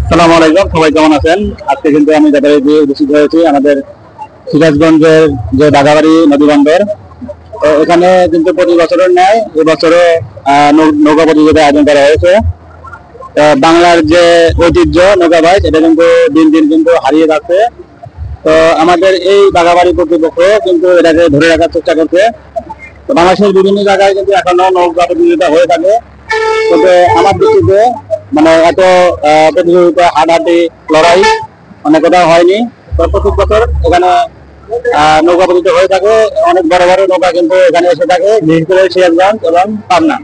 আসসালামু আলাইকুম, সবাই কেমন আছেন? আজকে কিন্তু আমি যাতায়াতে উপস্থিত হয়েছি আমাদের সিরাজগঞ্জের যে বাঘাবাড়ি নদী বন্দর। তো এখানে কিন্তু প্রতি বছরের ন্যায় এবছরও নৌকা প্রতিযোগিতা আয়োজন করা হয়েছে। বাংলার যে ঐতিহ্য নৌকা বাইচ, এটা কিন্তু দিন দিন কিন্তু হারিয়ে যাচ্ছে। তো আমাদের এই বাঘাবাড়ি কর্তৃপক্ষ কিন্তু এটাকে ধরে রাখার চেষ্টা করছে। তো বাংলাদেশের বিভিন্ন জায়গায় কিন্তু এখনো নৌকা প্রতিযোগিতা হয়ে থাকে, তবে আমার দৃষ্টিতে মানে এত প্রতিযোগিতা হাডাহাডি লড়াই অনেক কোথাও হয়নি। তো প্রত্যেক বছর এখানে নৌকা প্রতিযোগিতা হয়ে থাকে, অনেক বড় বড় নৌকা কিন্তু এখানে এসে থাকে, বিশেষ করে সিরাজগঞ্জ এবং পাবনা।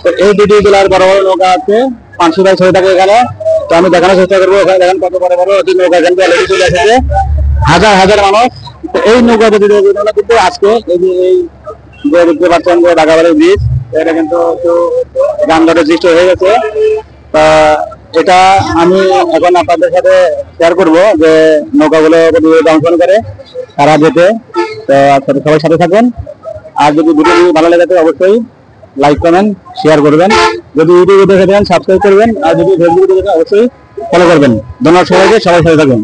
তো এই দুটি জেলার বড় বড় নৌকা আছে, 500 বাইশ হয়ে থাকে এখানে। তো আমি দেখানোর চেষ্টা করবো, এখানে দেখেন কত বড় বড় নৌকা এখান থেকে চলে এসেছে, হাজার হাজার মানুষ। তো এই নৌকা প্রতিযোগিতা কিন্তু আজকে এই যে দেখতে পাচ্ছেন যে বাঘাবাড়ি ব্রিজ, এটা কিন্তু একটু যানজটের সৃষ্টি হয়ে গেছে। তা এটা আমি এখন আপনাদের সাথে শেয়ার করবো যে নৌকাগুলো প্রতিযোগিতা অংশগ্রহণ করে তারা যেতে। তো আপনাদের সবাই সাথে থাকুন। আর যদি ভিডিও ভালো লেগে থাকে অবশ্যই লাইক কমেন্ট শেয়ার করবেন। যদি ইউটিউবে দেখে দেন সাবস্ক্রাইব করবেন, আর যদি ফেসবুকে দেখেন অবশ্যই ফলো করবেন। ধন্যবাদ সবাইকে, সবাই সাথে থাকুন।